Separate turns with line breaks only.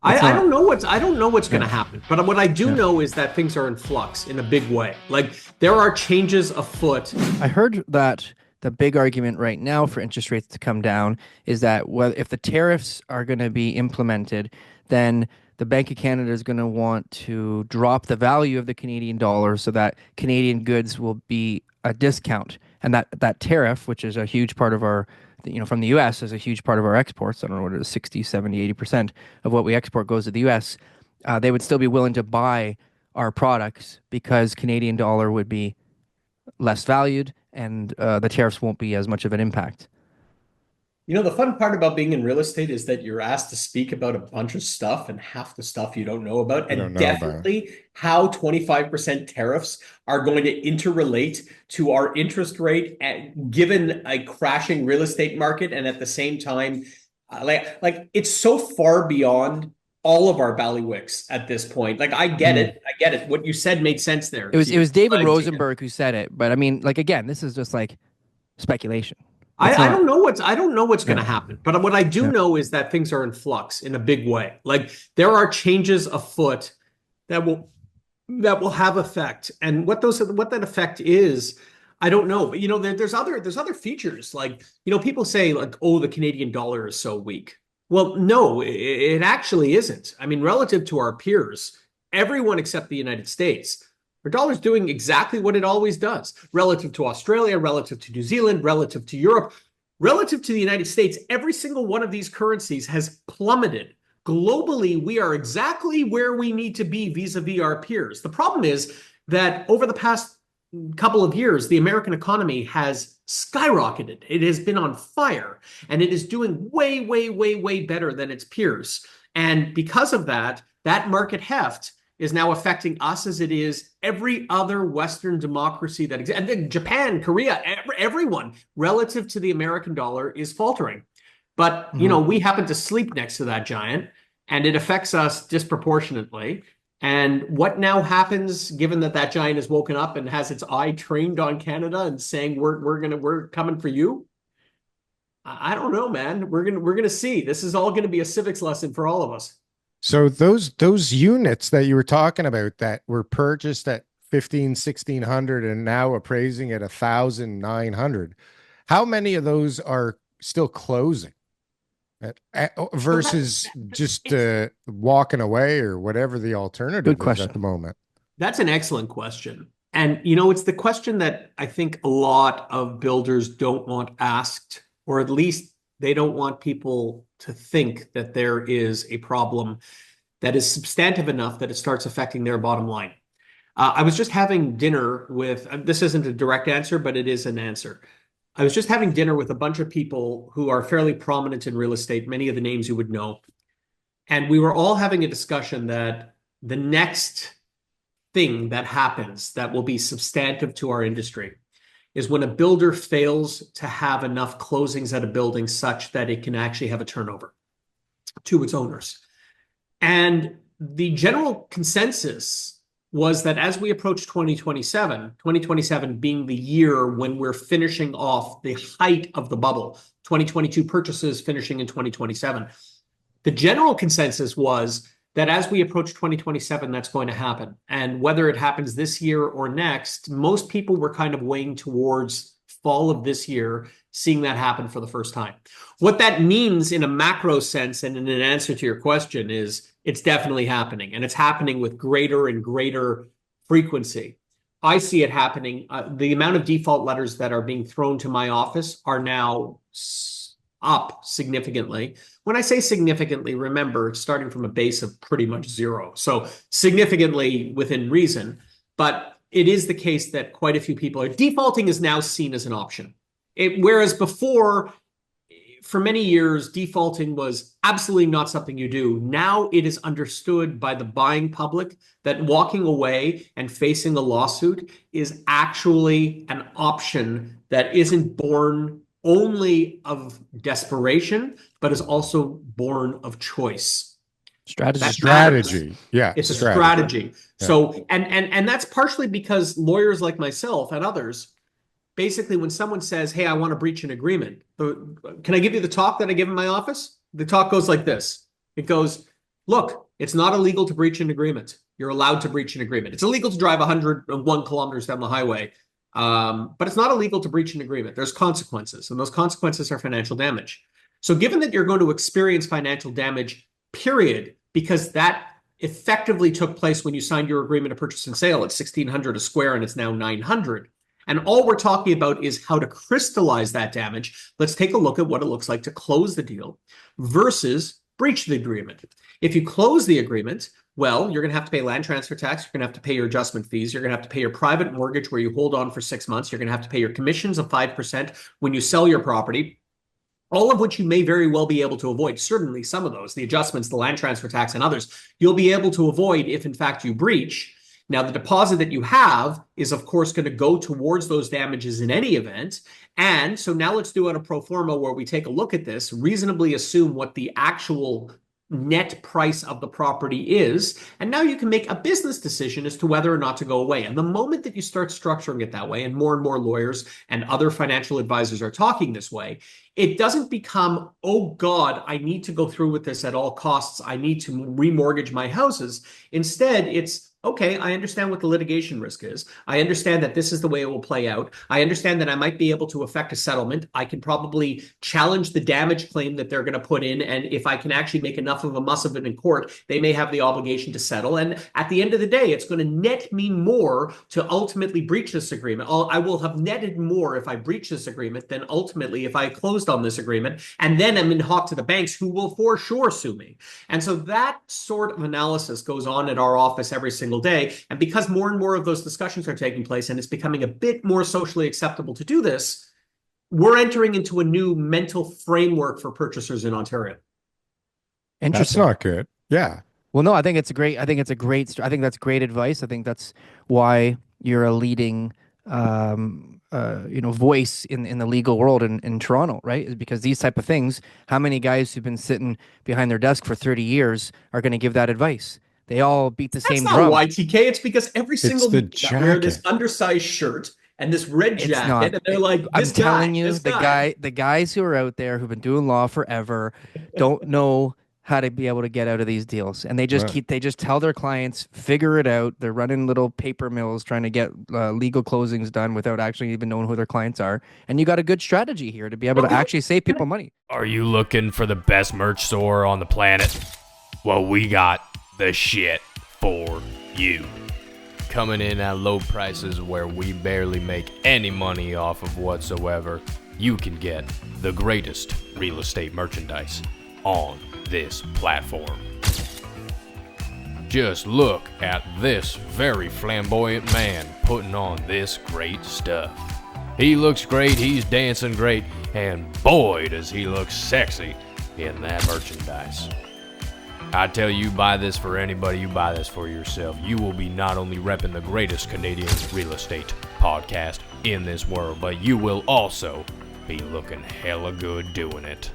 It's
I
not.
don't know what's going
Yeah,
to happen, but what I do
yeah.
know is that things are in flux in a big way. Like there are changes afoot.
I heard that the big argument right now for interest rates to come down is that if the tariffs are going to be implemented, then the Bank of Canada is going to want to drop the value of the Canadian dollar so that Canadian goods will be a discount, and that tariff, which is a huge part of our, from the U.S. is a huge part of our exports. I don't know what it is, 60, 70, 80% of what we export goes to the U.S. They would still be willing to buy our products because Canadian dollar would be less valued, and the tariffs won't be as much of an impact.
You know, the fun part about being in real estate is that you're asked to speak about a bunch of stuff and half the stuff you don't know about,
You don't
and
know about it.
definitely how 25% tariffs are going to interrelate to our interest rate given a crashing real estate market. And at the same time, like it's so far beyond all of our ballywick at this point. Like I get
Mhm.
it. I get it. What you said made sense there,
It was
Keith.
David
Like,
Rosenberg who said it, but I mean, like again, this is just like speculation. It's
I
not.
don't know what's going
Yeah,
to happen, but what I do
yeah.
know is that things are in flux in a big way. Like there are changes afoot that will have effect, and what that effect is, I don't know. But you know, there's other features like people say like, oh, the Canadian dollar is so weak. Well, no, it actually isn't. I mean, relative to our peers, everyone except the United States. Our dollar's doing exactly what it always does relative to Australia, relative to New Zealand, relative to Europe, relative to the United States. Every single one of these currencies has plummeted. Globally, we are exactly where we need to be vis-a-vis our peers. The problem is that over the past couple of years, the American economy has skyrocketed. It has been on fire, and it is doing way, way, way, way better than its peers. And because of that, that market heft is now affecting us as it is every other Western democracy that exists. And then Japan, Korea, everyone relative to the American dollar is faltering. But,
Hmm.
we happen to sleep next to that giant, and it affects us disproportionately. And what now happens, given that that giant has woken up and has its eye trained on Canada and saying we're coming for you? I don't know, man. We're gonna see. This is all gonna be a civics lesson for all of us.
So those units that you were talking about that were purchased at 1600 and now appraising at 1,900, how many of those are still closing
So that
versus just
it's
walking away or whatever the
Good
alternative is at the
question.
moment?
That's an excellent question. And it's the question that I think a lot of builders don't want asked, or at least they don't want people to think that there is a problem that is substantive enough that it starts affecting their bottom line. I was just having dinner with, this isn't a direct answer, but it is an answer. I was just having dinner with a bunch of people who are fairly prominent in real estate, many of the names you would know. And we were all having a discussion that the next thing that happens that will be substantive to our industry is when a builder fails to have enough closings at a building such that it can actually have a turnover to its owners. And the general consensus was that as we approach 2027 being the year when we're finishing off the height of the bubble, 2022 purchases finishing in 2027, the general consensus was that as we approach 2027, that's going to happen. And whether it happens this year or next, most people were kind of weighing towards fall of this year, seeing that happen for the first time. What that means in a macro sense and in an answer to your question is it's definitely happening, and it's happening with greater and greater frequency. I see it happening. The amount of default letters that are being thrown to my office are now up significantly. When I say significantly, remember, it's starting from a base of pretty much zero. So significantly within reason. But it is the case that quite a few people are defaulting is now seen as an option. Whereas before, for many years, defaulting was absolutely not something you do. Now it is understood by the buying public that walking away and facing a lawsuit is actually an option that isn't born only of desperation, but is also born of choice.
Strategy.
That matters.
Strategy. Yeah,
It's a
strategy.
strategy.
Yeah.
So, and that's partially because lawyers like myself and others, basically, when someone says, "Hey, I want to breach an agreement," can I give you the talk that I give in my office? The talk goes like this. It goes, look, it's not illegal to breach an agreement. You're allowed to breach an agreement. It's illegal to drive 101 kilometers down the highway, but it's not illegal to breach an agreement. There's consequences, and those consequences are financial damage. So given that you're going to experience financial damage, period, because that effectively took place when you signed your agreement of purchase and sale at $1,600 a square, and it's now $900. And all we're talking about is how to crystallize that damage. Let's take a look at what it looks like to close the deal versus breach the agreement. If you close the agreement, well, you're going to have to pay land transfer tax. You're going to have to pay your adjustment fees. You're going to have to pay your private mortgage where you hold on for 6 months. You're going to have to pay your commissions of 5% when you sell your property, all of which you may very well be able to avoid. Certainly some of those, the adjustments, the land transfer tax, and others, you'll be able to avoid if, in fact, you breach. Now, the deposit that you have is, of course, going to go towards those damages in any event. And so now let's do it a pro forma where we take a look at this, reasonably assume what the actual net price of the property is. And now you can make a business decision as to whether or not to go away. And the moment that you start structuring it that way, and more lawyers and other financial advisors are talking this way, it doesn't become, oh God, I need to go through with this at all costs. I need to remortgage my houses. Instead, it's, okay, I understand what the litigation risk is. I understand that this is the way it will play out. I understand that I might be able to effect a settlement. I can probably challenge the damage claim that they're going to put in. And if I can actually make enough of a muss of it in court, they may have the obligation to settle. And at the end of the day, it's going to net me more to ultimately breach this agreement. I will have netted more if I breach this agreement than ultimately if I closed on this agreement. And then I'm in hot to the banks who will for sure sue me. And so that sort of analysis goes on at our office every single day. And because more and more of those discussions are taking place and it's becoming a bit more socially acceptable to do this, we're entering into a new mental framework for purchasers in Ontario.
That's
Interesting.
not good. Yeah.
Well, no, I think that's great advice. I think that's why you're a leading, voice in the legal world in Toronto, right? Is because these type of things, how many guys who've been sitting behind their desk for 30 years are going to give that advice? They all beat the same drum.
That's not YTK. It's because every single
the
week I wear this undersized shirt and this red
It's
jacket,
not.
and they're like,
I'm
this
telling
guy,
you,
this guy.
the guys who are out there who've been doing law forever don't know how to be able to get out of these deals, and they just
Right.
they just tell their clients, figure it out. They're running little paper mills trying to get legal closings done without actually even knowing who their clients are. And you got a good strategy here to be able to actually save people money.
Are you looking for the best merch store on the planet? Well, we got the shit for you. Coming in at low prices where we barely make any money off of whatsoever, you can get the greatest real estate merchandise on this platform. Just look at this very flamboyant man putting on this great stuff. He looks great, he's dancing great, and boy does he look sexy in that merchandise. I tell you, buy this for anybody, you buy this for yourself. You will be not only repping the greatest Canadian real estate podcast in this world, but you will also be looking hella good doing it.